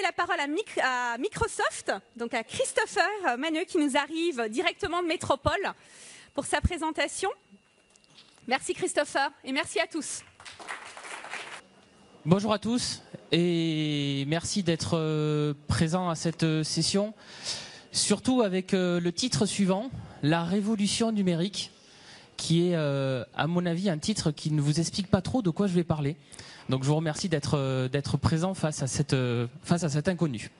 la parole à Microsoft, donc à Christopher Maneux qui nous arrive directement de Métropole pour sa présentation. Merci Christopher et merci à tous. Bonjour à tous et merci d'être présents à cette session, surtout avec le titre suivant, la révolution numérique, qui est à mon avis un titre qui ne vous explique pas trop de quoi je vais parler. Donc je vous remercie d'être présent face à cet inconnu.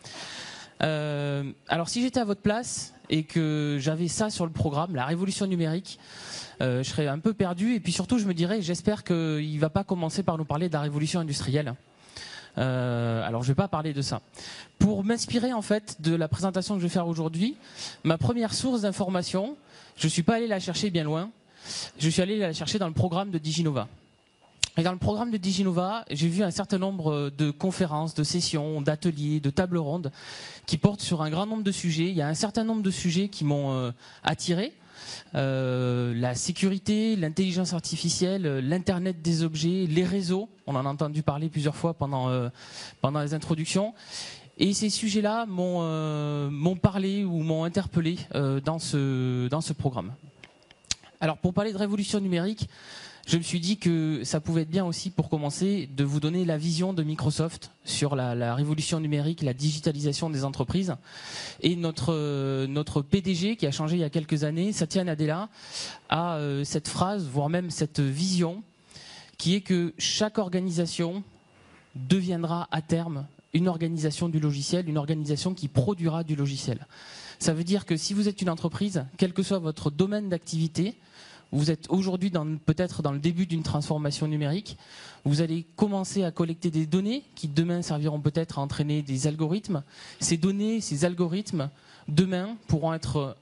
Alors si j'étais à votre place et que j'avais ça sur le programme, la révolution numérique, je serais un peu perdu et puis surtout je me dirais, j'espère qu'il ne va pas commencer par nous parler de la révolution industrielle. Alors je ne vais pas parler de ça. Pour m'inspirer en fait de la présentation que je vais faire aujourd'hui, ma première source d'information, je ne suis pas allé la chercher bien loin, je suis allé la chercher dans le programme de Diginova. Et dans le programme de Diginova, j'ai vu un certain nombre de conférences, de sessions, d'ateliers, de tables rondes qui portent sur un grand nombre de sujets. Il y a un certain nombre de sujets qui m'ont attiré. La sécurité, l'intelligence artificielle, l'Internet des objets, les réseaux. On en a entendu parler plusieurs fois pendant les introductions. Et ces sujets-là m'ont parlé ou m'ont interpellé dans ce programme. Alors pour parler de révolution numérique, je me suis dit que ça pouvait être bien aussi pour commencer de vous donner la vision de Microsoft sur la révolution numérique, la digitalisation des entreprises. Et notre PDG qui a changé il y a quelques années, Satya Nadella, a cette phrase, voire même cette vision, qui est que chaque organisation deviendra à terme une organisation du logiciel, une organisation qui produira du logiciel. Ça veut dire que si vous êtes une entreprise, quel que soit votre domaine d'activité, vous êtes aujourd'hui peut-être dans le début d'une transformation numérique, vous allez commencer à collecter des données qui demain serviront peut-être à entraîner des algorithmes. Ces données, ces algorithmes, demain pourront être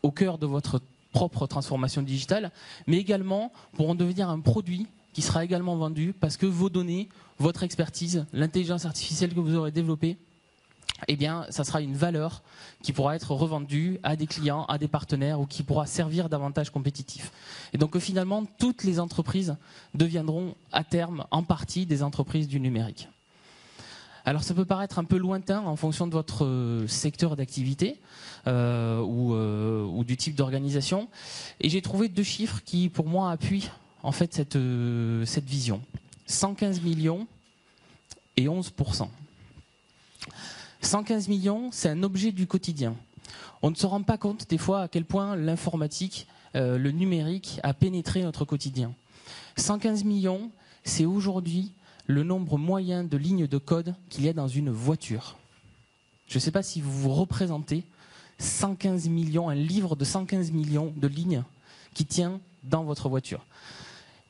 au cœur de votre propre transformation digitale, mais également pourront devenir un produit qui sera également vendu parce que vos données, votre expertise, l'intelligence artificielle que vous aurez développée, eh bien, ça sera une valeur qui pourra être revendue à des clients, à des partenaires ou qui pourra servir d'avantage compétitif. Et donc, finalement, toutes les entreprises deviendront à terme, en partie, des entreprises du numérique. Alors, ça peut paraître un peu lointain en fonction de votre secteur d'activité ou du type d'organisation. Et j'ai trouvé 2 chiffres qui, pour moi, appuient en fait cette vision. 115 millions et 11%. 115 millions, c'est un objet du quotidien. On ne se rend pas compte des fois à quel point l'informatique, le numérique a pénétré notre quotidien. 115 millions, c'est aujourd'hui le nombre moyen de lignes de code qu'il y a dans une voiture. Je ne sais pas si vous vous représentez 115 millions, un livre de 115 millions de lignes qui tient dans votre voiture.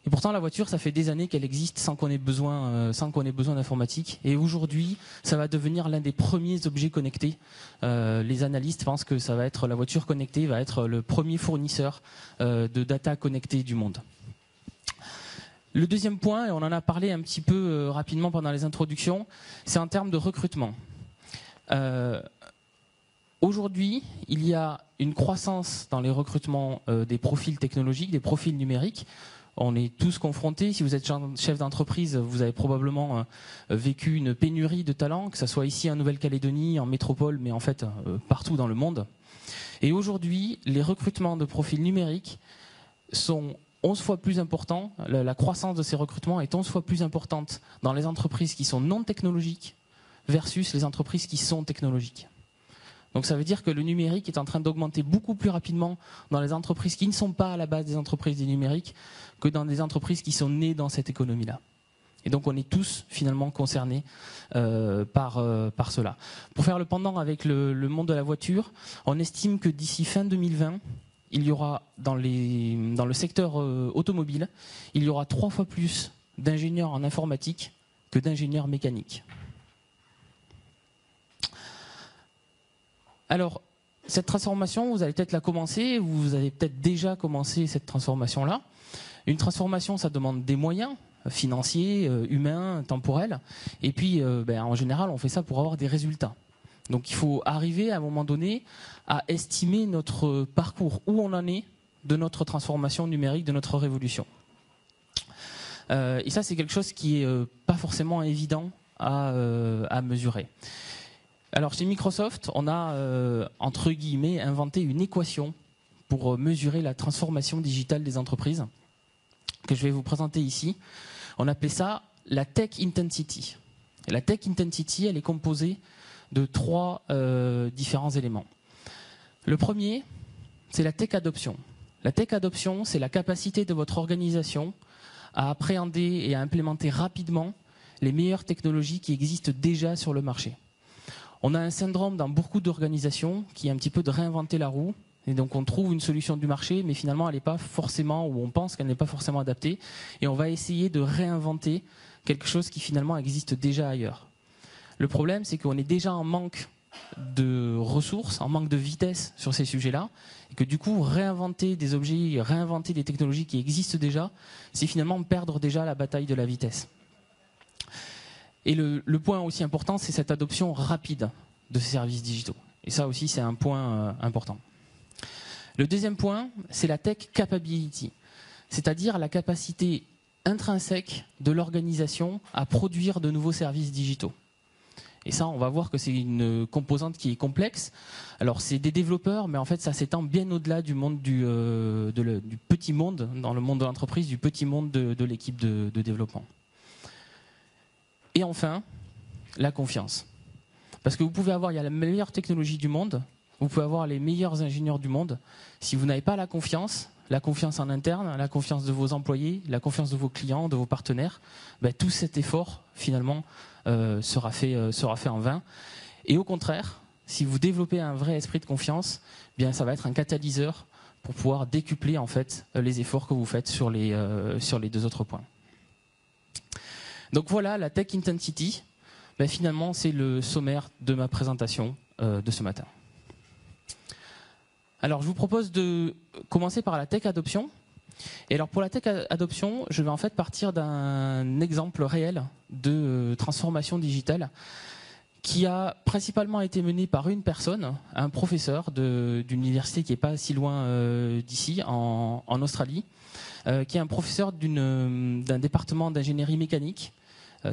Et pourtant, la voiture, ça fait des années qu'elle existe sans qu'on ait besoin d'informatique. Et aujourd'hui, ça va devenir l'un des premiers objets connectés. Les analystes pensent que la voiture connectée va être le premier fournisseur de data connectée du monde. Le deuxième point, et on en a parlé un petit peu rapidement pendant les introductions, c'est en termes de recrutement. Aujourd'hui, il y a une croissance dans les recrutements des profils technologiques, des profils numériques. On est tous confrontés. Si vous êtes chef d'entreprise, vous avez probablement vécu une pénurie de talents, que ce soit ici en Nouvelle-Calédonie, en métropole, mais en fait partout dans le monde. Et aujourd'hui, les recrutements de profils numériques sont 11 fois plus importants. La croissance de ces recrutements est 11 fois plus importante dans les entreprises qui sont non technologiques versus les entreprises qui sont technologiques. Donc ça veut dire que le numérique est en train d'augmenter beaucoup plus rapidement dans les entreprises qui ne sont pas à la base des entreprises du numérique que dans des entreprises qui sont nées dans cette économie-là. Et donc on est tous finalement concernés par cela. Pour faire le pendant avec le monde de la voiture, on estime que d'ici fin 2020, il y aura dans le secteur automobile, il y aura 3 fois plus d'ingénieurs en informatique que d'ingénieurs mécaniques. Alors, cette transformation, vous allez peut-être la commencer, vous avez peut-être déjà commencé cette transformation-là. Une transformation, ça demande des moyens financiers, humains, temporels. Et puis, en général, on fait ça pour avoir des résultats. Donc, il faut arriver à un moment donné à estimer notre parcours, où on en est de notre transformation numérique, de notre révolution. Et ça, c'est quelque chose qui est pas forcément évident à mesurer. Alors chez Microsoft, on a entre guillemets inventé une équation pour mesurer la transformation digitale des entreprises que je vais vous présenter ici. On appelait ça la Tech Intensity. Et la Tech Intensity, elle est composée de 3 différents éléments. Le premier, c'est la Tech Adoption. La Tech Adoption, c'est la capacité de votre organisation à appréhender et à implémenter rapidement les meilleures technologies qui existent déjà sur le marché. On a un syndrome dans beaucoup d'organisations qui est un petit peu de réinventer la roue. Et donc on trouve une solution du marché, mais finalement elle n'est pas forcément, ou on pense qu'elle n'est pas forcément adaptée. Et on va essayer de réinventer quelque chose qui finalement existe déjà ailleurs. Le problème, c'est qu'on est déjà en manque de ressources, en manque de vitesse sur ces sujets-là, et que du coup, réinventer des objets, réinventer des technologies qui existent déjà, c'est finalement perdre déjà la bataille de la vitesse. Et le point aussi important, c'est cette adoption rapide de ces services digitaux. Et ça aussi, c'est un point important. Le deuxième point, c'est la Tech Capability, c'est-à-dire la capacité intrinsèque de l'organisation à produire de nouveaux services digitaux. Et ça, on va voir que c'est une composante qui est complexe. Alors, c'est des développeurs, mais en fait, ça s'étend bien au-delà du monde du petit monde, dans le monde de l'entreprise, du petit monde de l'équipe de développement. Et enfin, la confiance. Parce que vous pouvez avoir, il y a la meilleure technologie du monde, vous pouvez avoir les meilleurs ingénieurs du monde. Si vous n'avez pas la confiance en interne, la confiance de vos employés, la confiance de vos clients, de vos partenaires, ben, tout cet effort, finalement, sera fait en vain. Et au contraire, si vous développez un vrai esprit de confiance, bien ça va être un catalyseur pour pouvoir décupler en fait les efforts que vous faites sur les 2 autres points. Donc voilà, la Tech Intensity, ben, finalement c'est le sommaire de ma présentation de ce matin. Alors je vous propose de commencer par la Tech Adoption. Et alors pour la Tech Adoption, je vais en fait partir d'un exemple réel de transformation digitale qui a principalement été mené par une personne, un professeur d'une université qui n'est pas si loin d'ici, en Australie, qui est un professeur d'un département d'ingénierie mécanique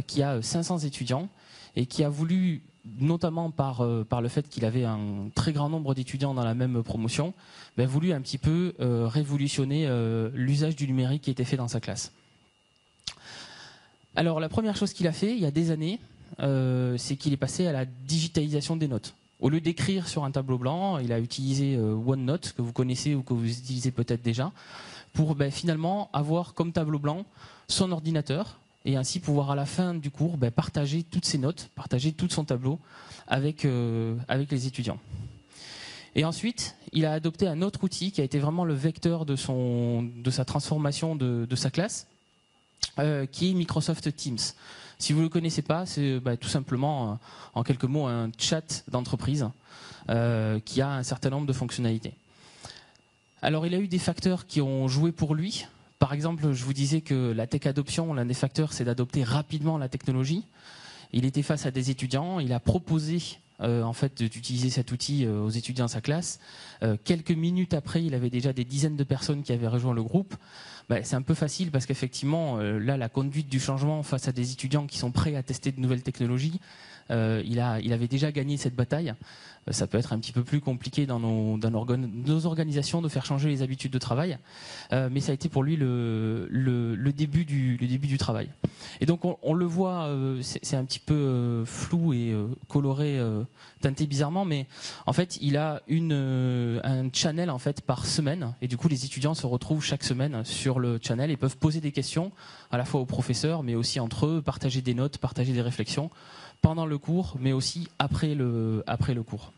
qui a 500 étudiants et qui a voulu, notamment par le fait qu'il avait un très grand nombre d'étudiants dans la même promotion, voulu un petit peu révolutionner l'usage du numérique qui était fait dans sa classe. Alors la première chose qu'il a fait il y a des années, c'est qu'il est passé à la digitalisation des notes. Au lieu d'écrire sur un tableau blanc, il a utilisé OneNote, que vous connaissez ou que vous utilisez peut-être déjà, pour finalement avoir comme tableau blanc son ordinateur, et ainsi pouvoir à la fin du cours partager toutes ses notes, partager tout son tableau avec les étudiants. Et ensuite, il a adopté un autre outil qui a été vraiment le vecteur de sa transformation de sa classe, qui est Microsoft Teams. Si vous ne le connaissez pas, c'est tout simplement, en quelques mots, un chat d'entreprise qui a un certain nombre de fonctionnalités. Alors, il a eu des facteurs qui ont joué pour lui. Par exemple, je vous disais que la Tech Adoption, l'un des facteurs, c'est d'adopter rapidement la technologie. Il était face à des étudiants, il a proposé en fait d'utiliser cet outil aux étudiants de sa classe. Quelques minutes après, il avait déjà des dizaines de personnes qui avaient rejoint le groupe. C'est un peu facile parce qu'effectivement, là, la conduite du changement face à des étudiants qui sont prêts à tester de nouvelles technologies, il avait déjà gagné cette bataille. Ça peut être un petit peu plus compliqué dans nos organisations de faire changer les habitudes de travail, mais ça a été pour lui le début du travail. Et donc on le voit, c'est un petit peu flou et coloré, teinté bizarrement, mais en fait il a un channel en fait par semaine, et du coup les étudiants se retrouvent chaque semaine sur le channel et peuvent poser des questions à la fois aux professeurs, mais aussi entre eux, partager des notes, partager des réflexions pendant le cours, mais aussi après le cours.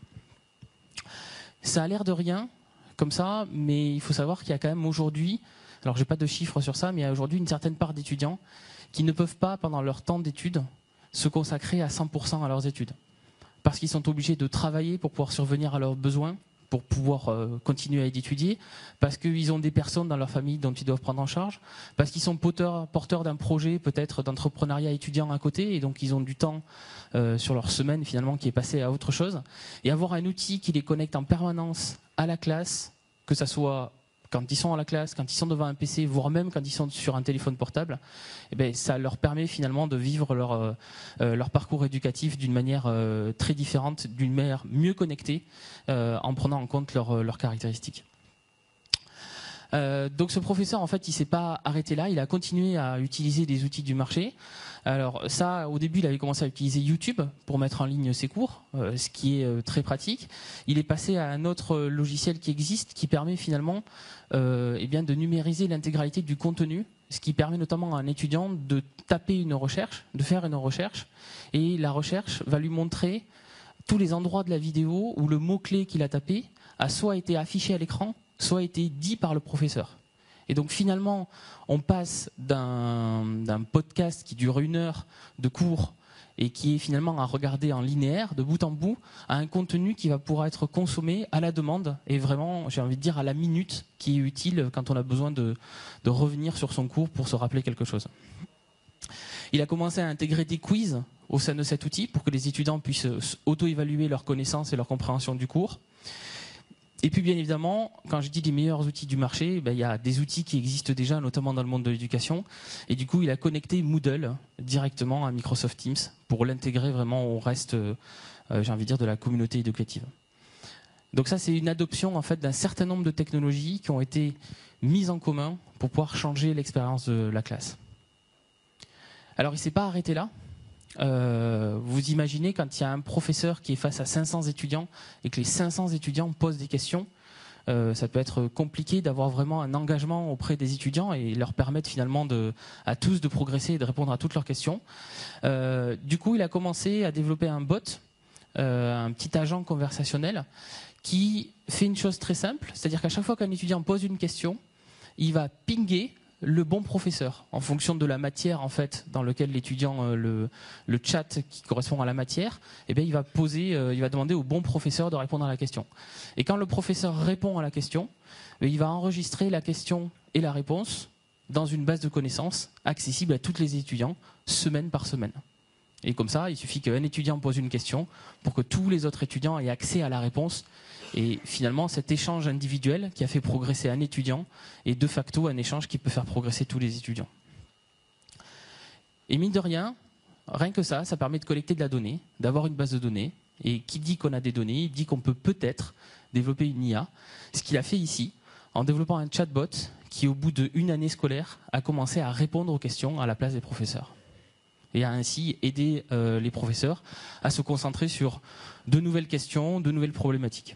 Ça a l'air de rien, comme ça, mais il faut savoir qu'il y a quand même aujourd'hui, alors j'ai pas de chiffres sur ça, mais il y a aujourd'hui une certaine part d'étudiants qui ne peuvent pas, pendant leur temps d'études, se consacrer à 100% à leurs études. Parce qu'ils sont obligés de travailler pour pouvoir survenir à leurs besoins, pour pouvoir continuer à étudier, parce qu'ils ont des personnes dans leur famille dont ils doivent prendre en charge, parce qu'ils sont porteurs d'un projet peut-être d'entrepreneuriat étudiant à côté, et donc ils ont du temps sur leur semaine finalement qui est passé à autre chose. Et avoir un outil qui les connecte en permanence à la classe, que ça soit quand ils sont à la classe, quand ils sont devant un PC, voire même quand ils sont sur un téléphone portable, eh ben, ça leur permet finalement de vivre leur parcours éducatif d'une manière très différente, d'une manière mieux connectée, en prenant en compte leurs caractéristiques. Donc ce professeur, en fait, il s'est pas arrêté là, il a continué à utiliser des outils du marché. Alors ça, au début, il avait commencé à utiliser YouTube pour mettre en ligne ses cours, ce qui est très pratique. Il est passé à un autre logiciel qui existe, qui permet finalement eh bien, de numériser l'intégralité du contenu, ce qui permet notamment à un étudiant de taper une recherche, de faire une recherche, et la recherche va lui montrer tous les endroits de la vidéo où le mot-clé qu'il a tapé a soit été affiché à l'écran, soit été dit par le professeur. Et donc finalement, on passe d'un podcast qui dure 1 heure de cours et qui est finalement à regarder en linéaire, de bout en bout, à un contenu qui va pouvoir être consommé à la demande et vraiment, j'ai envie de dire, à la minute, qui est utile quand on a besoin de revenir sur son cours pour se rappeler quelque chose. Il a commencé à intégrer des quiz au sein de cet outil pour que les étudiants puissent auto-évaluer leurs connaissances et leur compréhension du cours. Et puis bien évidemment, quand je dis les meilleurs outils du marché, il y a des outils qui existent déjà, notamment dans le monde de l'éducation. Et du coup, il a connecté Moodle directement à Microsoft Teams pour l'intégrer vraiment au reste, j'ai envie de dire, de la communauté éducative. Donc ça, c'est une adoption en fait d'un certain nombre de technologies qui ont été mises en commun pour pouvoir changer l'expérience de la classe. Alors, il ne s'est pas arrêté là. Vous imaginez quand il y a un professeur qui est face à 500 étudiants et que les 500 étudiants posent des questions, ça peut être compliqué d'avoir vraiment un engagement auprès des étudiants et leur permettre finalement à tous de progresser et de répondre à toutes leurs questions. Du coup, il a commencé à développer un bot, un petit agent conversationnel qui fait une chose très simple, c'est-à-dire qu'à chaque fois qu'un étudiant pose une question, il va pinguer le bon professeur en fonction de la matière en fait dans lequel l'étudiant le chat qui correspond à la matière, eh bien il va demander au bon professeur de répondre à la question. Et quand le professeur répond à la question, il va enregistrer la question et la réponse dans une base de connaissances accessible à tous les étudiants semaine par semaine. Et comme ça, il suffit qu'un étudiant pose une question pour que tous les autres étudiants aient accès à la réponse. Et finalement, cet échange individuel qui a fait progresser un étudiant est de facto un échange qui peut faire progresser tous les étudiants. Et mine de rien que ça permet de collecter de la donnée, d'avoir une base de données. Et qui dit qu'on a des données, il dit qu'on peut peut-être développer une IA. Ce qu'il a fait ici, en développant un chatbot qui, au bout d'1 année scolaire, a commencé à répondre aux questions à la place des professeurs. Et a ainsi aidé les professeurs à se concentrer sur de nouvelles questions, de nouvelles problématiques.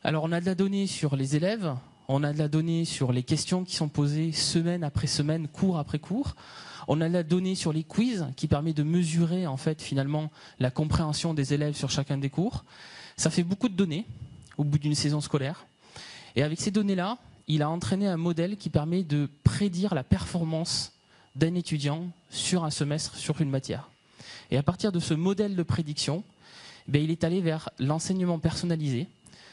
Alors on a de la donnée sur les élèves, on a de la donnée sur les questions qui sont posées semaine après semaine, cours après cours. On a de la donnée sur les quiz qui permet de mesurer en fait finalement la compréhension des élèves sur chacun des cours. Ça fait beaucoup de données au bout d'une saison scolaire. Et avec ces données-là, il a entraîné un modèle qui permet de prédire la performance d'un étudiant sur un semestre, sur une matière. Et à partir de ce modèle de prédiction, il est allé vers l'enseignement personnalisé.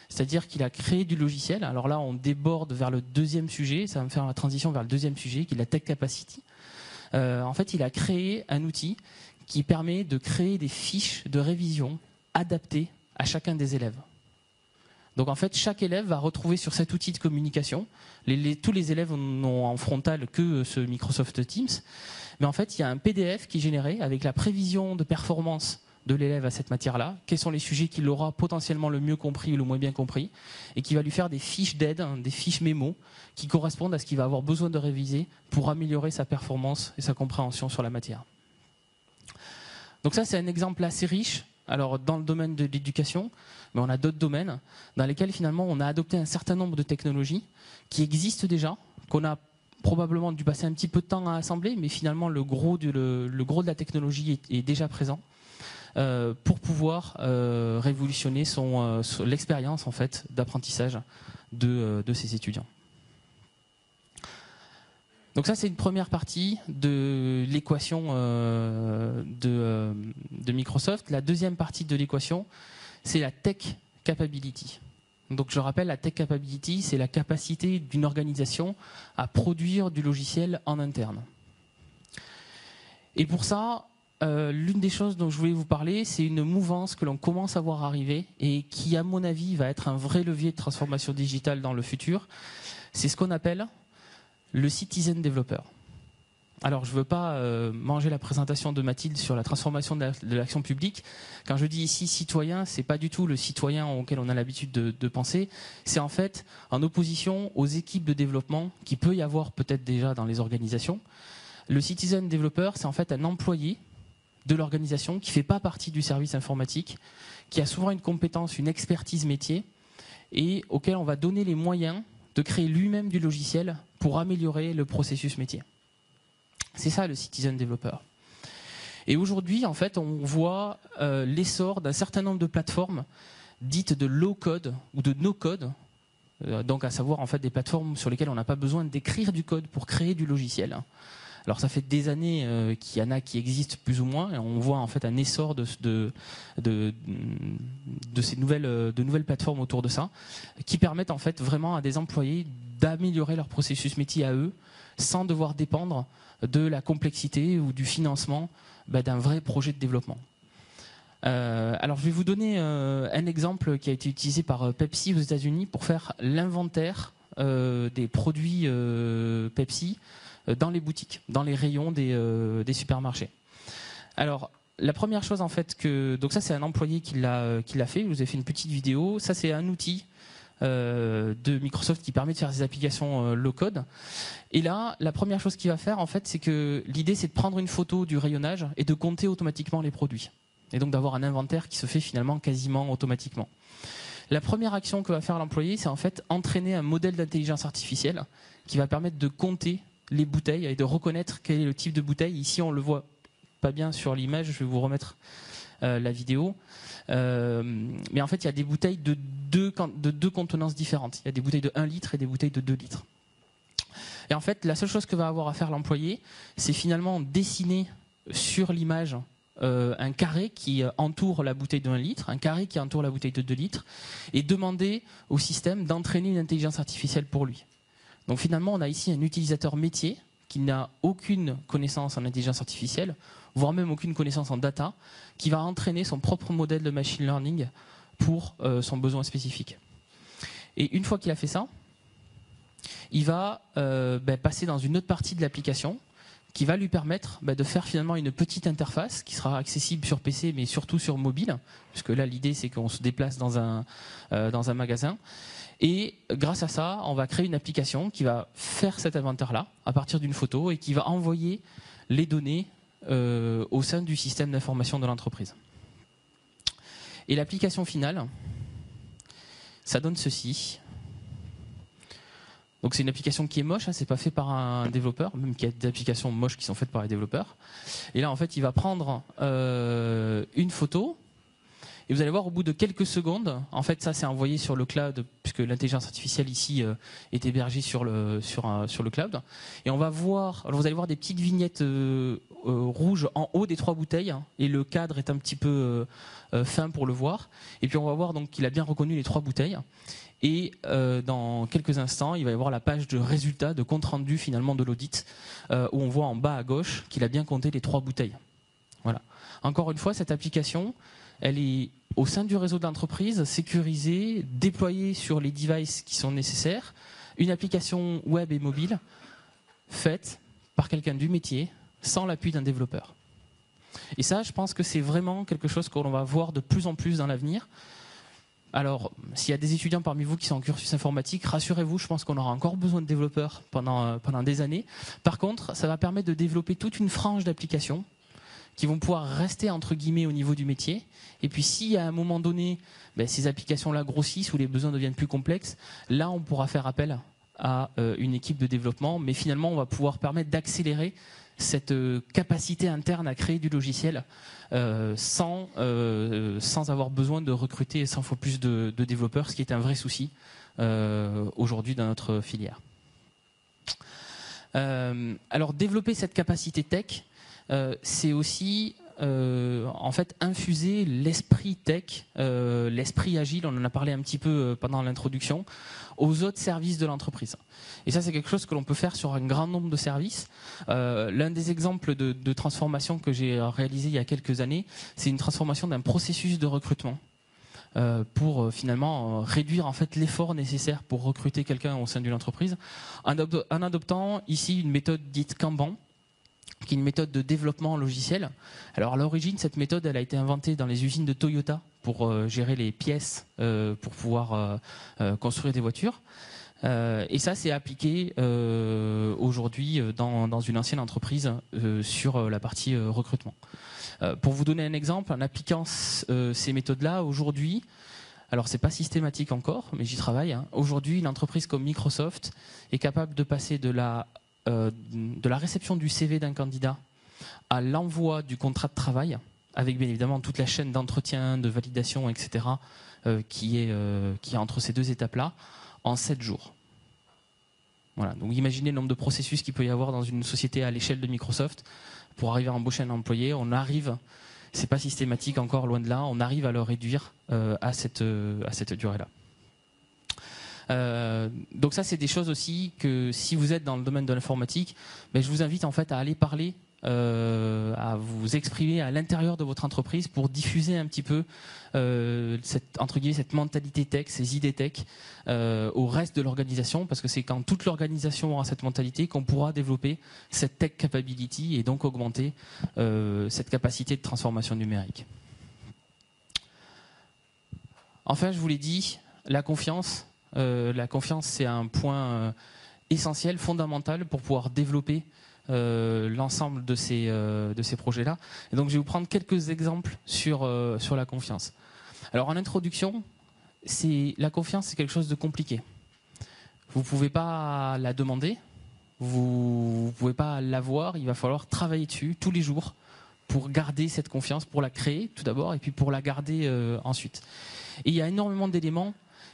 C'est-à-dire qu'il a créé du logiciel. Alors là, on déborde vers le deuxième sujet. Ça va me faire la transition vers le deuxième sujet, qui est la Tech Capacity. En fait, il a créé un outil qui permet de créer des fiches de révision adaptées à chacun des élèves. Donc en fait, chaque élève va retrouver sur cet outil de communication, tous les élèves n'ont en frontal que ce Microsoft Teams, mais en fait, il y a un PDF qui est généré avec la prévision de performance de l'élève à cette matière-là, quels sont les sujets qu'il aura potentiellement le mieux compris ou le moins bien compris, et qui va lui faire des fiches d'aide, des fiches mémo, qui correspondent à ce qu'il va avoir besoin de réviser pour améliorer sa performance et sa compréhension sur la matière. Donc ça, c'est un exemple assez riche, alors dans le domaine de l'éducation, mais on a d'autres domaines dans lesquels finalement on a adopté un certain nombre de technologies qui existent déjà, qu'on a probablement dû passer un petit peu de temps à assembler, mais finalement le gros de la technologie est déjà présent. Pour pouvoir révolutionner l'expérience en fait d'apprentissage de ces étudiants. Donc ça, c'est une première partie de l'équation de Microsoft. La deuxième partie de l'équation, c'est la Tech Capability. Donc je rappelle, la Tech Capability, c'est la capacité d'une organisation à produire du logiciel en interne. Et pour ça, l'une des choses dont je voulais vous parler, c'est une mouvance que l'on commence à voir arriver et qui, à mon avis, va être un vrai levier de transformation digitale dans le futur. C'est ce qu'on appelle le citizen developer. Alors, je ne veux pas manger la présentation de Mathilde sur la transformation de l'action publique. Quand je dis ici citoyen, ce n'est pas du tout le citoyen auquel on a l'habitude de penser. C'est en fait en opposition aux équipes de développement qui peut y avoir peut-être déjà dans les organisations. Le citizen developer, c'est en fait un employé de l'organisation qui ne fait pas partie du service informatique, qui a souvent une compétence, une expertise métier et auquel on va donner les moyens de créer lui-même du logiciel pour améliorer le processus métier. C'est ça le citizen developer. Et aujourd'hui, en fait, on voit l'essor d'un certain nombre de plateformes dites de low-code ou de no-code, donc à savoir en fait des plateformes sur lesquelles on n'a pas besoin d'écrire du code pour créer du logiciel. Alors ça fait des années qu'il y en a qui existent plus ou moins, et on voit en fait un essor de ces nouvelles plateformes autour de ça, qui permettent en fait vraiment à des employés d'améliorer leur processus métier à eux, sans devoir dépendre de la complexité ou du financement d'un vrai projet de développement. Alors je vais vous donner un exemple qui a été utilisé par Pepsi aux États-Unis pour faire l'inventaire des produits Pepsi dans les boutiques, dans les rayons des supermarchés. Alors, la première chose en fait donc ça c'est un employé qui l'a fait, je vous ai fait une petite vidéo, ça c'est un outil de Microsoft qui permet de faire des applications low-code. Et là, la première chose qu'il va faire en fait, c'est que l'idée c'est de prendre une photo du rayonnage et de compter automatiquement les produits. Et donc d'avoir un inventaire qui se fait finalement quasiment automatiquement. La première action que va faire l'employé, c'est en fait entraîner un modèle d'intelligence artificielle qui va permettre de compter les bouteilles et de reconnaître quel est le type de bouteille. Ici, on le voit pas bien sur l'image, je vais vous remettre la vidéo. Mais en fait, il y a des bouteilles de deux contenances différentes. Il y a des bouteilles de 1 litre et des bouteilles de 2 litres. Et en fait, la seule chose que va avoir à faire l'employé, c'est finalement dessiner sur l'image un carré qui entoure la bouteille de 1 litre, un carré qui entoure la bouteille de 2 litres, et demander au système d'entraîner une intelligence artificielle pour lui. Donc finalement, on a ici un utilisateur métier qui n'a aucune connaissance en intelligence artificielle, voire même aucune connaissance en data, qui va entraîner son propre modèle de machine learning pour son besoin spécifique. Et une fois qu'il a fait ça, il va passer dans une autre partie de l'application qui va lui permettre de faire finalement une petite interface qui sera accessible sur PC mais surtout sur mobile, puisque là l'idée c'est qu'on se déplace dans un magasin. Et grâce à ça, on va créer une application qui va faire cet inventaire-là à partir d'une photo et qui va envoyer les données au sein du système d'information de l'entreprise. Et l'application finale, ça donne ceci. Donc c'est une application qui est moche, hein, c'est pas fait par un développeur, même qu'il y a des applications moches qui sont faites par les développeurs. Et là, en fait, il va prendre une photo. Et vous allez voir au bout de quelques secondes, en fait ça c'est envoyé sur le cloud puisque l'intelligence artificielle ici est hébergée sur le cloud. Et on va voir, alors vous allez voir des petites vignettes rouges en haut des 3 bouteilles hein, et le cadre est un petit peu fin pour le voir. Et puis on va voir donc qu'il a bien reconnu les 3 bouteilles. Et dans quelques instants, il va y avoir la page de résultats, de compte rendu finalement de l'audit où on voit en bas à gauche qu'il a bien compté les 3 bouteilles. Voilà. Encore une fois, cette application, elle est au sein du réseau de l'entreprise, sécurisée, déployée sur les devices qui sont nécessaires. Une application web et mobile faite par quelqu'un du métier, sans l'appui d'un développeur. Et ça, je pense que c'est vraiment quelque chose qu'on va voir de plus en plus dans l'avenir. Alors, s'il y a des étudiants parmi vous qui sont en cursus informatique, rassurez-vous, je pense qu'on aura encore besoin de développeurs pendant des années. Par contre, ça va permettre de développer toute une frange d'applications qui vont pouvoir rester entre guillemets au niveau du métier. Et puis si à un moment donné, ces applications-là grossissent ou les besoins deviennent plus complexes, là on pourra faire appel à une équipe de développement, mais finalement on va pouvoir permettre d'accélérer cette capacité interne à créer du logiciel sans avoir besoin de recruter 100 fois plus de développeurs, ce qui est un vrai souci aujourd'hui dans notre filière. Alors développer cette capacité tech, c'est aussi en fait infuser l'esprit tech, l'esprit agile, on en a parlé un petit peu pendant l'introduction, aux autres services de l'entreprise. Et ça, c'est quelque chose que l'on peut faire sur un grand nombre de services. L'un des exemples de transformation que j'ai réalisé il y a quelques années, c'est une transformation d'un processus de recrutement pour finalement réduire en fait l'effort nécessaire pour recruter quelqu'un au sein d'une entreprise, en adoptant ici une méthode dite Kanban, qui est une méthode de développement logiciel. Alors à l'origine, cette méthode, elle a été inventée dans les usines de Toyota pour gérer les pièces pour pouvoir construire des voitures. Et ça, c'est appliqué aujourd'hui dans une ancienne entreprise sur la partie recrutement. Pour vous donner un exemple, en appliquant ces méthodes-là, aujourd'hui, alors c'est pas systématique encore, mais j'y travaille, hein. Aujourd'hui, une entreprise comme Microsoft est capable de passer de la réception du CV d'un candidat à l'envoi du contrat de travail, avec bien évidemment toute la chaîne d'entretien, de validation, etc., qui est entre ces deux étapes-là, en 7 jours. Voilà. Donc imaginez le nombre de processus qu'il peut y avoir dans une société à l'échelle de Microsoft pour arriver à embaucher un employé. On arrive, c'est pas systématique encore, loin de là, on arrive à le réduire à cette durée-là. Donc ça, c'est des choses aussi que si vous êtes dans le domaine de l'informatique, ben, je vous invite en fait à aller parler, à vous exprimer à l'intérieur de votre entreprise pour diffuser un petit peu cette mentalité tech, ces idées tech au reste de l'organisation, parce que c'est quand toute l'organisation aura cette mentalité qu'on pourra développer cette tech capability et donc augmenter cette capacité de transformation numérique. Enfin, je vous l'ai dit, la confiance, c'est un point essentiel, fondamental pour pouvoir développer l'ensemble de ces projets-là. Et donc, je vais vous prendre quelques exemples sur la confiance. Alors, en introduction, la confiance, c'est quelque chose de compliqué. Vous ne pouvez pas la demander, vous ne pouvez pas l'avoir, il va falloir travailler dessus tous les jours pour garder cette confiance, pour la créer tout d'abord, et puis pour la garder ensuite. Et il y a énormément d'éléments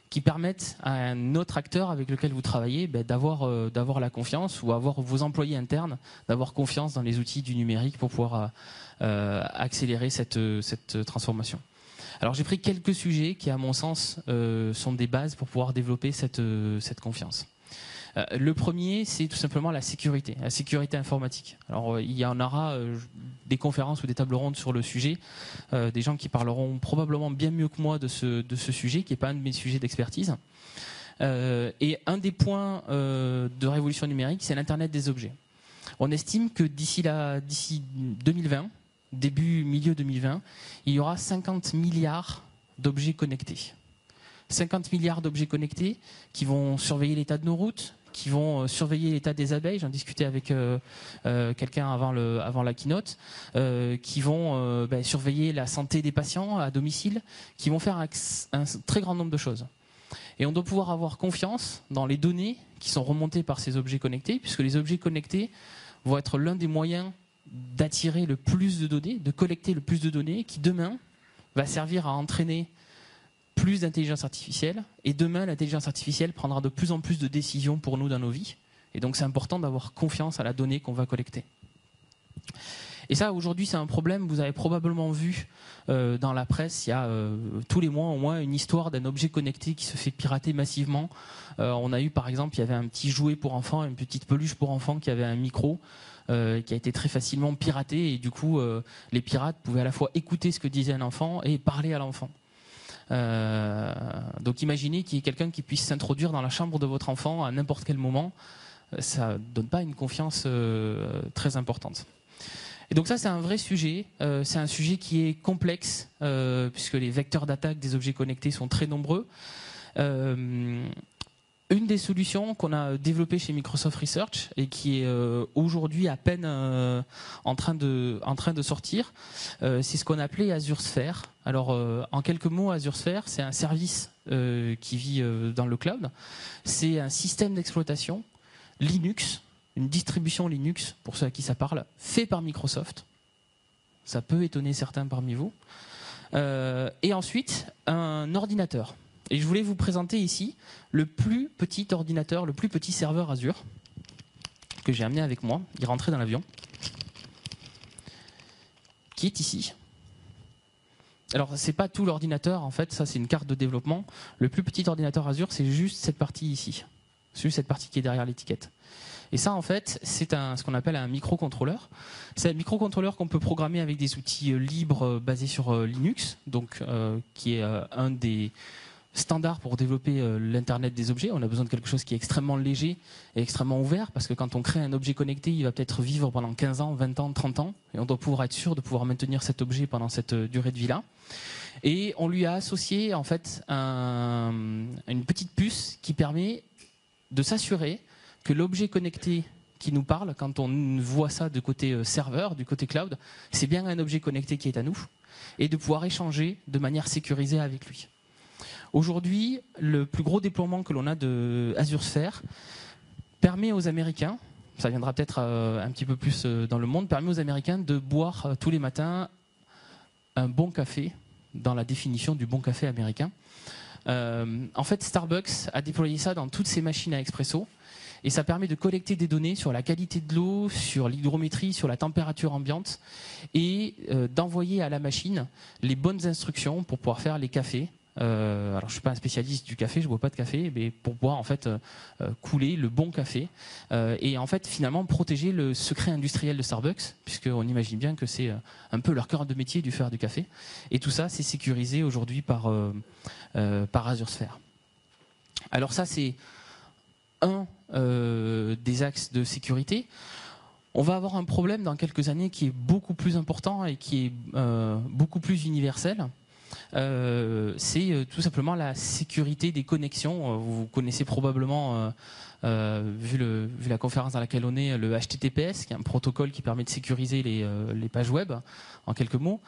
qui permettent à un autre acteur avec lequel vous travaillez d'avoir la confiance, ou avoir vos employés internes, d'avoir confiance dans les outils du numérique pour pouvoir accélérer cette transformation. Alors j'ai pris quelques sujets qui, à mon sens, sont des bases pour pouvoir développer cette confiance. Le premier, c'est tout simplement la sécurité informatique. Alors il y en aura des conférences ou des tables rondes sur le sujet, des gens qui parleront probablement bien mieux que moi de ce sujet, qui n'est pas un de mes sujets d'expertise. Et un des points de révolution numérique, c'est l'Internet des objets. On estime que d'ici 2020, milieu 2020, il y aura 50 milliards d'objets connectés. 50 milliards d'objets connectés qui vont surveiller l'état de nos routes, qui vont surveiller l'état des abeilles, j'en discutais avec quelqu'un avant la keynote, qui vont surveiller la santé des patients à domicile, qui vont faire un très grand nombre de choses. Et on doit pouvoir avoir confiance dans les données qui sont remontées par ces objets connectés, puisque les objets connectés vont être l'un des moyens d'attirer le plus de données, de collecter le plus de données, qui demain va servir à entraîner plus d'intelligence artificielle, et demain l'intelligence artificielle prendra de plus en plus de décisions pour nous dans nos vies, et donc c'est important d'avoir confiance à la donnée qu'on va collecter. Et ça, aujourd'hui, c'est un problème. Vous avez probablement vu dans la presse, il y a tous les mois au moins une histoire d'un objet connecté qui se fait pirater massivement. On a eu, par exemple, il y avait un petit jouet pour enfants, une petite peluche pour enfants qui avait un micro qui a été très facilement piraté, et du coup, les pirates pouvaient à la fois écouter ce que disait un enfant et parler à l'enfant. Donc imaginez qu'il y ait quelqu'un qui puisse s'introduire dans la chambre de votre enfant à n'importe quel moment. Ça ne donne pas une confiance très importante. Et donc ça, c'est un vrai sujet. C'est un sujet qui est complexe puisque les vecteurs d'attaque des objets connectés sont très nombreux. Une des solutions qu'on a développées chez Microsoft Research et qui est aujourd'hui à peine en train de sortir, c'est ce qu'on appelait Azure Sphere. Alors, en quelques mots, Azure Sphere, c'est un service qui vit dans le cloud. C'est un système d'exploitation Linux, une distribution Linux, pour ceux à qui ça parle, fait par Microsoft. Ça peut étonner certains parmi vous. Et ensuite, un ordinateur. Et je voulais vous présenter ici le plus petit ordinateur, le plus petit serveur Azure que j'ai amené avec moi. Il rentrait dans l'avion. qui est ici. Alors, c'est pas tout l'ordinateur, en fait, ça c'est une carte de développement. Le plus petit ordinateur Azure, c'est juste cette partie ici. C'est juste cette partie qui est derrière l'étiquette. Et ça, en fait, c'est ce qu'on appelle un microcontrôleur. C'est un microcontrôleur qu'on peut programmer avec des outils libres basés sur Linux, donc qui est un des standards pour développer l'Internet des objets. On a besoin de quelque chose qui est extrêmement léger et extrêmement ouvert, parce que quand on crée un objet connecté, il va peut-être vivre pendant 15 ans, 20 ans, 30 ans, et on doit pouvoir être sûr de pouvoir maintenir cet objet pendant cette durée de vie-là. Et on lui a associé en fait une petite puce qui permet de s'assurer que l'objet connecté qui nous parle, quand on voit ça du côté serveur, du côté cloud, c'est bien un objet connecté qui est à nous, et de pouvoir échanger de manière sécurisée avec lui. Aujourd'hui, le plus gros déploiement que l'on a de Azure Sphere permet aux Américains, ça viendra peut-être un petit peu plus dans le monde, permet aux Américains de boire tous les matins un bon café, dans la définition du bon café américain. En fait, Starbucks a déployé ça dans toutes ses machines à expresso, et ça permet de collecter des données sur la qualité de l'eau, sur l'hygrométrie, sur la température ambiante, et d'envoyer à la machine les bonnes instructions pour pouvoir faire les cafés. Alors je suis pas un spécialiste du café, je bois pas de café, mais pour pouvoir en fait couler le bon café et en fait finalement protéger le secret industriel de Starbucks, puisqu'on imagine bien que c'est un peu leur cœur de métier du faire du café, et tout ça c'est sécurisé aujourd'hui par Azure Sphere. Alors ça c'est un des axes de sécurité. On va avoir un problème dans quelques années qui est beaucoup plus important et qui est beaucoup plus universel. C'est tout simplement la sécurité des connexions. Vous connaissez probablement, vu la conférence dans laquelle on est, le HTTPS, qui est un protocole qui permet de sécuriser les pages web, en quelques mots.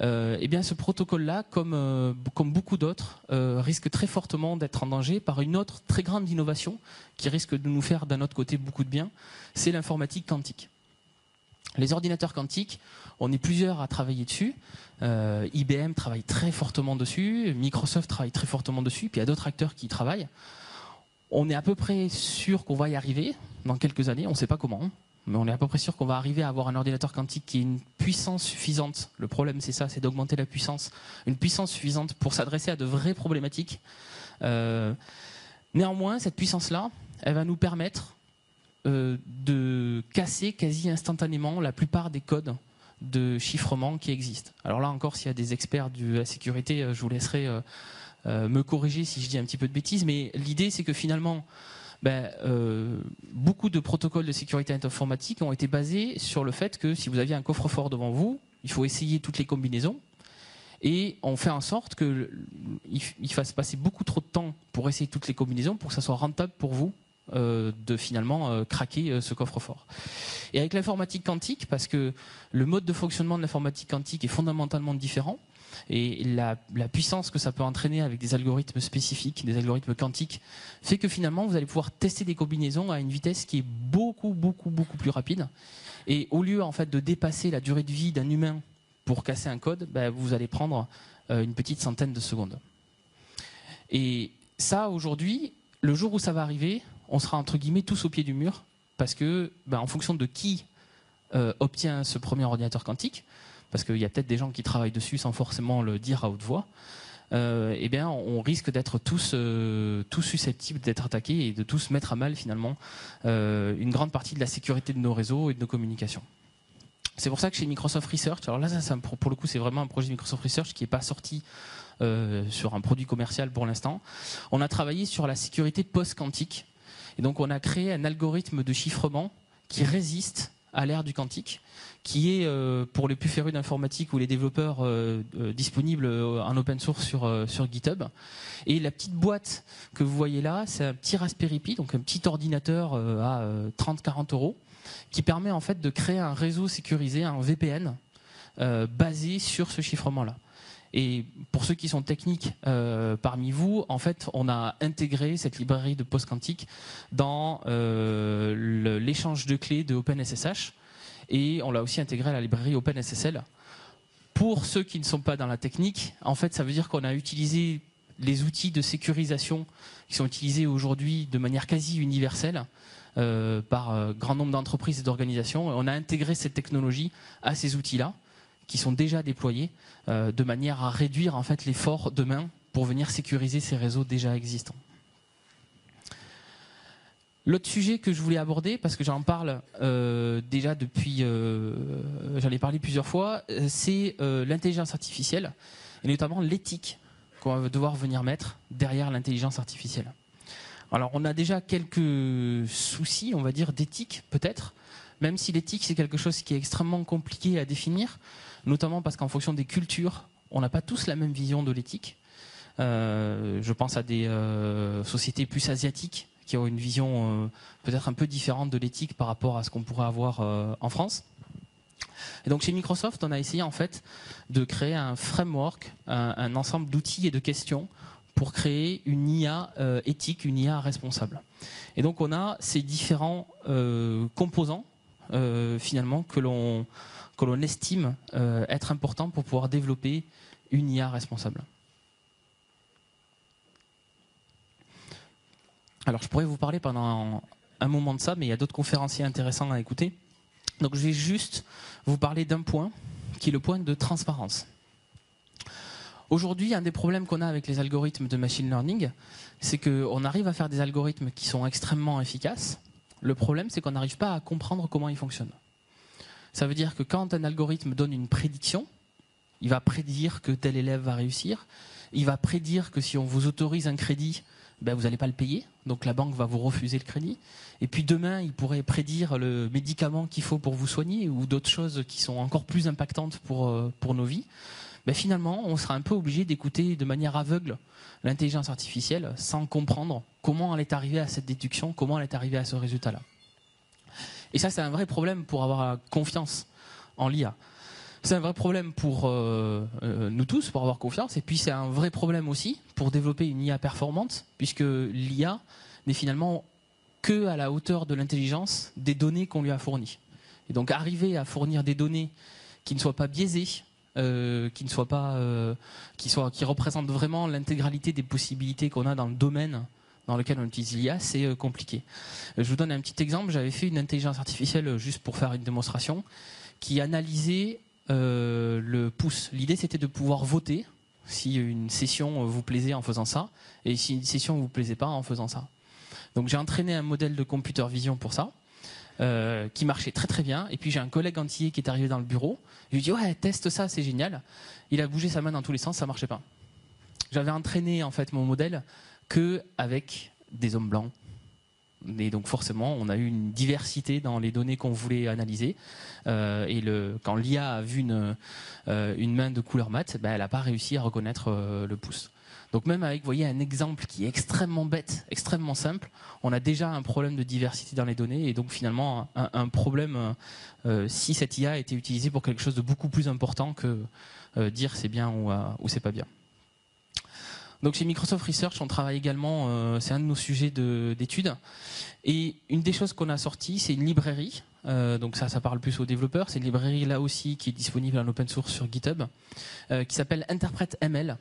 Et bien ce protocole-là, comme beaucoup d'autres, risque très fortement d'être en danger par une autre très grande innovation qui risque de nous faire d'un autre côté beaucoup de bien, c'est l'informatique quantique. Les ordinateurs quantiques, on est plusieurs à travailler dessus. IBM travaille très fortement dessus, Microsoft travaille très fortement dessus, puis il y a d'autres acteurs qui y travaillent. On est à peu près sûr qu'on va y arriver dans quelques années, on ne sait pas comment, mais on est à peu près sûr qu'on va arriver à avoir un ordinateur quantique qui ait une puissance suffisante. Le problème c'est ça, c'est d'augmenter la puissance, une puissance suffisante pour s'adresser à de vraies problématiques. Néanmoins, cette puissance-là, elle va nous permettre de casser quasi instantanément la plupart des codes de chiffrement qui existent. Alors là encore, s'il y a des experts de la sécurité, je vous laisserai me corriger si je dis un petit peu de bêtises, mais l'idée c'est que finalement beaucoup de protocoles de sécurité informatique ont été basés sur le fait que si vous aviez un coffre-fort devant vous, il faut essayer toutes les combinaisons, et on fait en sorte qu'il fasse passer beaucoup trop de temps pour essayer toutes les combinaisons pour que ça soit rentable pour vous de finalement craquer ce coffre-fort. Et avec l'informatique quantique, parce que le mode de fonctionnement de l'informatique quantique est fondamentalement différent, et la puissance que ça peut entraîner avec des algorithmes spécifiques, des algorithmes quantiques, fait que finalement vous allez pouvoir tester des combinaisons à une vitesse qui est beaucoup plus rapide. Et au lieu en fait de dépasser la durée de vie d'un humain pour casser un code, vous allez prendre une petite centaine de secondes. Et ça, aujourd'hui, le jour où ça va arriver, on sera entre guillemets tous au pied du mur, parce que en fonction de qui obtient ce premier ordinateur quantique, parce qu'il y a peut-être des gens qui travaillent dessus sans forcément le dire à haute voix, on risque d'être tous susceptibles d'être attaqués et de tous mettre à mal finalement une grande partie de la sécurité de nos réseaux et de nos communications. C'est pour ça que chez Microsoft Research, alors là pour le coup c'est vraiment un projet de Microsoft Research qui n'est pas sorti sur un produit commercial pour l'instant, on a travaillé sur la sécurité post-quantique. Et donc on a créé un algorithme de chiffrement qui résiste à l'ère du quantique, qui est pour les plus férus d'informatique ou les développeurs disponible en open source sur GitHub. Et la petite boîte que vous voyez là, c'est un petit Raspberry Pi, donc un petit ordinateur à 30-40 €, qui permet en fait de créer un réseau sécurisé, un VPN, basé sur ce chiffrement-là. Et pour ceux qui sont techniques parmi vous, en fait, on a intégré cette librairie de post-quantique dans l'échange de clés de OpenSSH, et on l'a aussi intégré à la librairie OpenSSL. Pour ceux qui ne sont pas dans la technique, en fait, ça veut dire qu'on a utilisé les outils de sécurisation qui sont utilisés aujourd'hui de manière quasi universelle par grand nombre d'entreprises et d'organisations. On a intégré cette technologie à ces outils-là, qui sont déjà déployés de manière à réduire en fait l'effort demain pour venir sécuriser ces réseaux déjà existants. L'autre sujet que je voulais aborder, parce que j'en parle déjà depuis, j'en ai parlé plusieurs fois, c'est l'intelligence artificielle, et notamment l'éthique qu'on va devoir venir mettre derrière l'intelligence artificielle. Alors on a déjà quelques soucis, on va dire, d'éthique peut-être, même si l'éthique c'est quelque chose qui est extrêmement compliqué à définir, notamment parce qu'en fonction des cultures, on n'a pas tous la même vision de l'éthique. Je pense à des sociétés plus asiatiques qui ont une vision peut-être un peu différente de l'éthique par rapport à ce qu'on pourrait avoir en France. Et donc chez Microsoft, on a essayé en fait de créer un framework, un ensemble d'outils et de questions pour créer une IA éthique, une IA responsable. Et donc on a ces différents composants finalement que l'on estime être importants pour pouvoir développer une IA responsable. Alors je pourrais vous parler pendant un moment de ça, mais il y a d'autres conférenciers intéressants à écouter. Donc je vais juste vous parler d'un point, qui est le point de transparence. Aujourd'hui, un des problèmes qu'on a avec les algorithmes de machine learning, c'est qu'on arrive à faire des algorithmes qui sont extrêmement efficaces. Le problème, c'est qu'on n'arrive pas à comprendre comment ils fonctionnent. Ça veut dire que quand un algorithme donne une prédiction, il va prédire que tel élève va réussir, il va prédire que si on vous autorise un crédit, ben vous n'allez pas le payer, donc la banque va vous refuser le crédit. Et puis demain, il pourrait prédire le médicament qu'il faut pour vous soigner ou d'autres choses qui sont encore plus impactantes pour nos vies. Ben finalement, on sera un peu obligé d'écouter de manière aveugle l'intelligence artificielle sans comprendre comment elle est arrivée à cette déduction, comment elle est arrivée à ce résultat-là. Et ça, c'est un vrai problème pour avoir confiance en l'IA. C'est un vrai problème pour nous tous, pour avoir confiance, et puis c'est un vrai problème aussi pour développer une IA performante, puisque l'IA n'est finalement que à la hauteur de l'intelligence des données qu'on lui a fournies. Et donc arriver à fournir des données qui ne soient pas biaisées, qui représentent vraiment l'intégralité des possibilités qu'on a dans le domaine dans lequel on utilise l'IA, c'est compliqué. Je vous donne un petit exemple, j'avais fait une intelligence artificielle juste pour faire une démonstration, qui analysait le pouce. L'idée, c'était de pouvoir voter si une session vous plaisait en faisant ça, et si une session ne vous plaisait pas en faisant ça. Donc j'ai entraîné un modèle de computer vision pour ça, qui marchait très très bien, et puis j'ai un collègue antillais qui est arrivé dans le bureau, je lui ai dit ouais, teste ça, c'est génial. Il a bougé sa main dans tous les sens, ça marchait pas. J'avais entraîné en fait mon modèle que avec des hommes blancs. Et donc forcément, on a eu une diversité dans les données qu'on voulait analyser. Quand l'IA a vu une main de couleur mat, ben, elle n'a pas réussi à reconnaître le pouce. Donc même avec, vous voyez, un exemple qui est extrêmement bête, extrêmement simple, on a déjà un problème de diversité dans les données et donc finalement un problème si cette IA a été utilisée pour quelque chose de beaucoup plus important que dire c'est bien ou c'est pas bien. Donc chez Microsoft Research, on travaille également, c'est un de nos sujets d'études. Et une des choses qu'on a sorties, c'est une librairie. Donc ça parle plus aux développeurs. C'est une librairie là aussi qui est disponible en open source sur GitHub, qui s'appelle InterpretML,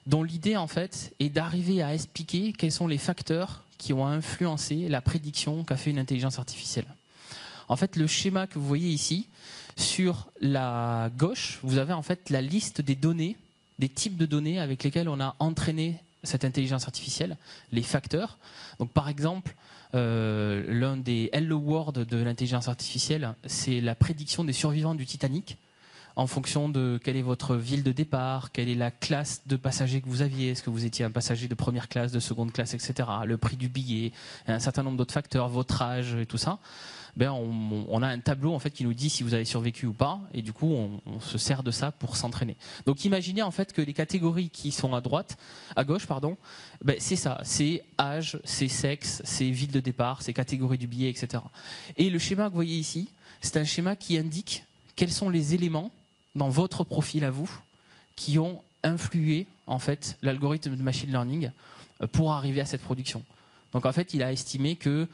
dont l'idée en fait est d'arriver à expliquer quels sont les facteurs qui ont influencé la prédiction qu'a fait une intelligence artificielle. En fait, le schéma que vous voyez ici, sur la gauche, vous avez en fait la liste des données, des types de données avec lesquels on a entraîné cette intelligence artificielle, les facteurs. Donc par exemple, l'un des hello words de l'intelligence artificielle, c'est la prédiction des survivants du Titanic, en fonction de quelle est votre ville de départ, quelle est la classe de passager que vous aviez, est-ce que vous étiez un passager de première classe, de seconde classe, etc., le prix du billet, un certain nombre d'autres facteurs, votre âge et tout ça. Ben on a un tableau en fait qui nous dit si vous avez survécu ou pas, et du coup on se sert de ça pour s'entraîner. Donc imaginez en fait que les catégories qui sont à gauche, ben c'est ça, c'est âge, c'est sexe, c'est ville de départ, c'est catégorie du billet, etc. Et le schéma que vous voyez ici, c'est un schéma qui indique quels sont les éléments dans votre profil à vous qui ont influé en fait l'algorithme de machine learning pour arriver à cette production. Donc en fait, il a estimé que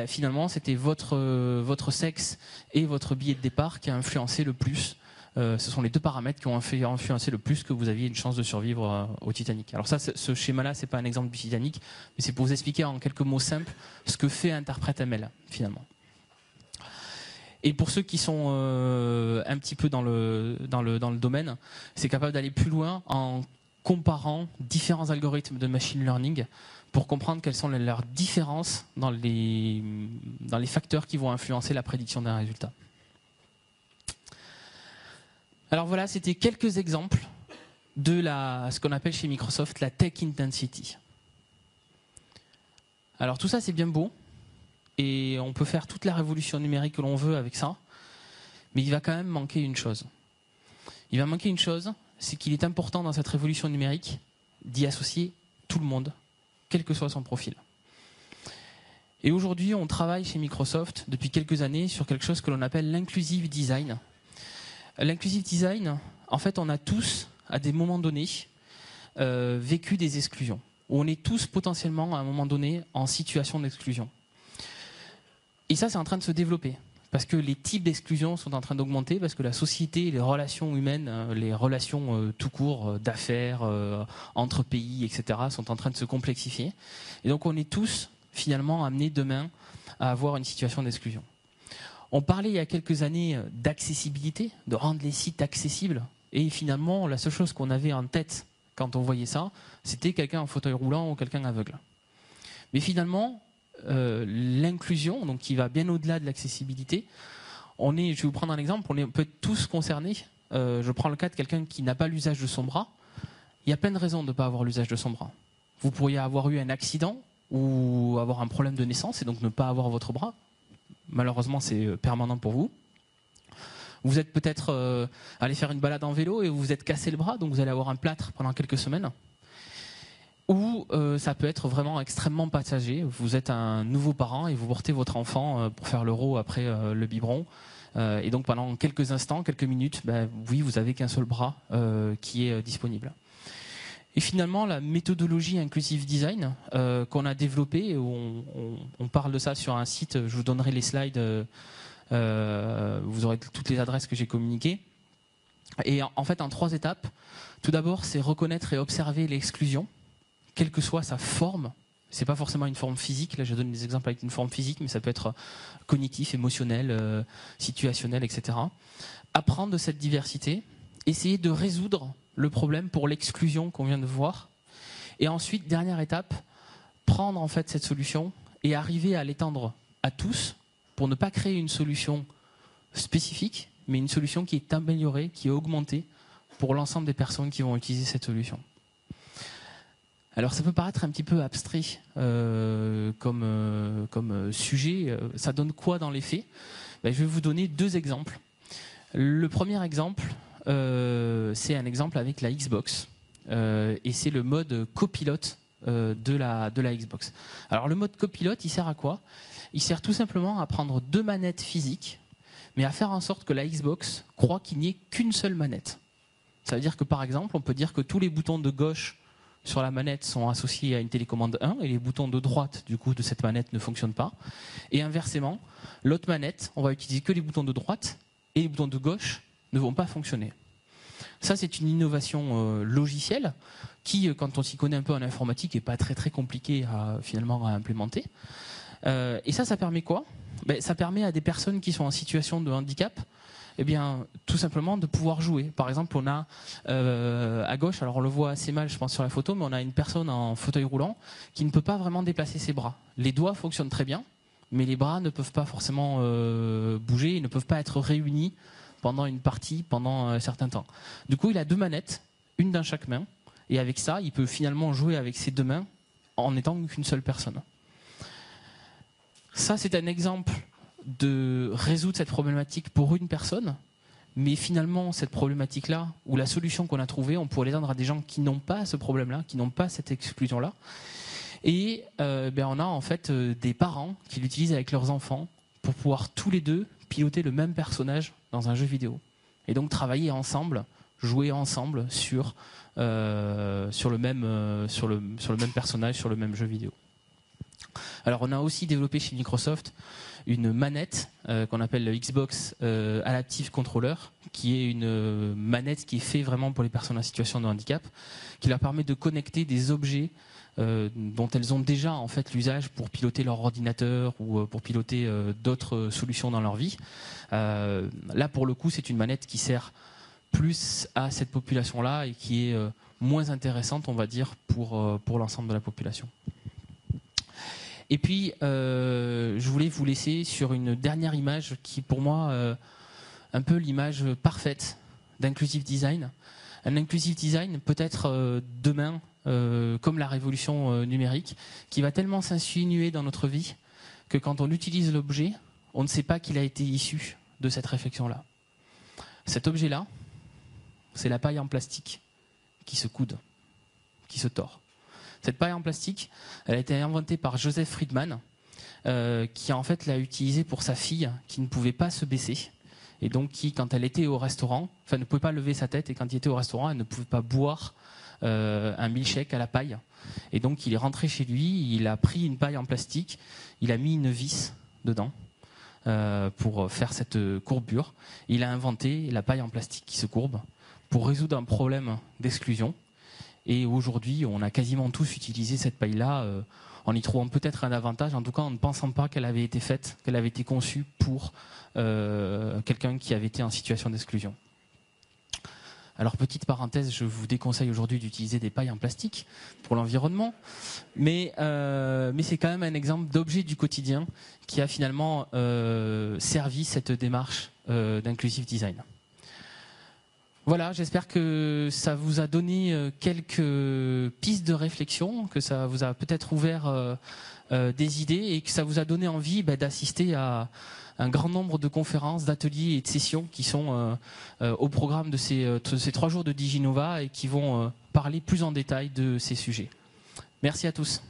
finalement, c'était votre sexe et votre billet de départ qui a influencé le plus. Ce sont les deux paramètres qui ont influencé le plus que vous aviez une chance de survivre au Titanic. Alors ça, ce schéma-là, c'est pas un exemple du Titanic, mais c'est pour vous expliquer en quelques mots simples ce que fait InterpretML finalement. Et pour ceux qui sont un petit peu dans le domaine, c'est capable d'aller plus loin en comparant différents algorithmes de machine learning pour comprendre quelles sont leurs différences dans les facteurs qui vont influencer la prédiction d'un résultat. Alors voilà, c'était quelques exemples de ce qu'on appelle chez Microsoft la Tech Intensity. Alors tout ça c'est bien beau, et on peut faire toute la révolution numérique que l'on veut avec ça, mais il va quand même manquer une chose. Il va manquer une chose, c'est qu'il est important dans cette révolution numérique d'y associer tout le monde, quel que soit son profil. Et aujourd'hui, on travaille chez Microsoft depuis quelques années sur quelque chose que l'on appelle l'inclusive design. L'inclusive design, en fait, on a tous, à des moments donnés, vécu des exclusions. Où on est tous potentiellement, à un moment donné, en situation d'exclusion. Et ça, c'est en train de se développer. Parce que les types d'exclusion sont en train d'augmenter, parce que la société, les relations humaines, les relations tout court, d'affaires, entre pays, etc., sont en train de se complexifier. Et donc on est tous, finalement, amenés demain à avoir une situation d'exclusion. On parlait il y a quelques années d'accessibilité, de rendre les sites accessibles. Et finalement, la seule chose qu'on avait en tête quand on voyait ça, c'était quelqu'un en fauteuil roulant ou quelqu'un aveugle. Mais finalement, l'inclusion, donc qui va bien au-delà de l'accessibilité, je vais vous prendre un exemple, on peut être tous concernés. Je prends le cas de quelqu'un qui n'a pas l'usage de son bras. Il y a plein de raisons de ne pas avoir l'usage de son bras. Vous pourriez avoir eu un accident ou avoir un problème de naissance et donc ne pas avoir votre bras. Malheureusement, c'est permanent pour vous. Vous êtes peut-être allé faire une balade en vélo et vous vous êtes cassé le bras, donc vous allez avoir un plâtre pendant quelques semaines. Ou ça peut être vraiment extrêmement passager. Vous êtes un nouveau parent et vous portez votre enfant pour faire l'euro après le biberon. Et donc pendant quelques instants, quelques minutes, oui, vous n'avez qu'un seul bras qui est disponible. Et finalement, la méthodologie inclusive design qu'on a développée, on parle de ça sur un site, je vous donnerai les slides, vous aurez toutes les adresses que j'ai communiquées. Et en fait, en 3 étapes. Tout d'abord, c'est reconnaître et observer l'exclusion, quelle que soit sa forme. C'est pas forcément une forme physique. Là, je donne des exemples avec une forme physique, mais ça peut être cognitif, émotionnel, situationnel, etc. Apprendre de cette diversité, essayer de résoudre le problème pour l'exclusion qu'on vient de voir. Et ensuite, dernière étape, prendre en fait cette solution et arriver à l'étendre à tous pour ne pas créer une solution spécifique, mais une solution qui est améliorée, qui est augmentée pour l'ensemble des personnes qui vont utiliser cette solution. Alors ça peut paraître un petit peu abstrait comme sujet. Ça donne quoi dans les faits ? Je vais vous donner 2 exemples. Le premier exemple, c'est un exemple avec la Xbox. Et c'est le mode copilote de la Xbox. Alors le mode copilote, il sert à quoi ? Il sert tout simplement à prendre 2 manettes physiques, mais à faire en sorte que la Xbox croit qu'il n'y ait qu'une seule manette. Ça veut dire que par exemple, on peut dire que tous les boutons de gauche sur la manette sont associés à une télécommande 1 et les boutons de droite du coup de cette manette ne fonctionnent pas. Et inversement, l'autre manette, on va utiliser que les boutons de droite et les boutons de gauche ne vont pas fonctionner. Ça, c'est une innovation logicielle qui, quand on s'y connaît un peu en informatique, n'est pas très très compliquée finalement à implémenter. Et ça permet quoi ? Ça permet à des personnes qui sont en situation de handicap, tout simplement de pouvoir jouer. Par exemple, on a à gauche, alors on le voit assez mal je pense sur la photo, mais on a une personne en fauteuil roulant qui ne peut pas vraiment déplacer ses bras. Les doigts fonctionnent très bien, mais les bras ne peuvent pas forcément bouger, ils ne peuvent pas être réunis pendant une partie, pendant un certain temps. Du coup, il a 2 manettes, une dans chaque main, et avec ça, il peut finalement jouer avec ses 2 mains en n'étant qu'une seule personne. Ça, c'est un exemple de résoudre cette problématique pour une personne, mais finalement, cette problématique-là, ou la solution qu'on a trouvée, on pourrait l'étendre à des gens qui n'ont pas ce problème-là, qui n'ont pas cette exclusion-là. Et on a en fait des parents qui l'utilisent avec leurs enfants pour pouvoir tous les 2 piloter le même personnage dans un jeu vidéo. Et donc travailler ensemble, jouer ensemble sur le même personnage, sur le même jeu vidéo. Alors on a aussi développé chez Microsoft une manette qu'on appelle le Xbox Adaptive Controller, qui est une manette qui est faite vraiment pour les personnes en situation de handicap, qui leur permet de connecter des objets dont elles ont déjà en fait l'usage pour piloter leur ordinateur ou pour piloter d'autres solutions dans leur vie. Là, pour le coup, c'est une manette qui sert plus à cette population-là et qui est moins intéressante, on va dire, pour l'ensemble de la population. Et puis, je voulais vous laisser sur une dernière image qui, pour moi, un peu l'image parfaite d'inclusive design. Un inclusive design peut-être demain, comme la révolution numérique, qui va tellement s'insinuer dans notre vie que quand on utilise l'objet, on ne sait pas qu'il a été issu de cette réflexion-là. Cet objet-là, c'est la paille en plastique qui se coude, qui se tord. Cette paille en plastique, elle a été inventée par Joseph Friedman, qui en fait l'a utilisée pour sa fille qui ne pouvait pas se baisser. Et donc qui, quand elle était au restaurant, ne pouvait pas lever sa tête, et quand il était au restaurant, elle ne pouvait pas boire un milkshake à la paille. Et donc il est rentré chez lui, il a pris une paille en plastique, il a mis une vis dedans pour faire cette courbure. Il a inventé la paille en plastique qui se courbe pour résoudre un problème d'exclusion. Et aujourd'hui, on a quasiment tous utilisé cette paille-là en y trouvant peut-être un avantage, en tout cas en ne pensant pas qu'elle avait été faite, qu'elle avait été conçue pour quelqu'un qui avait été en situation d'exclusion. Alors, petite parenthèse, je vous déconseille aujourd'hui d'utiliser des pailles en plastique pour l'environnement, mais c'est quand même un exemple d'objet du quotidien qui a finalement servi cette démarche d'inclusive design. Voilà, j'espère que ça vous a donné quelques pistes de réflexion, que ça vous a peut-être ouvert des idées et que ça vous a donné envie d'assister à un grand nombre de conférences, d'ateliers et de sessions qui sont au programme de ces 3 jours de DigiNova et qui vont parler plus en détail de ces sujets. Merci à tous.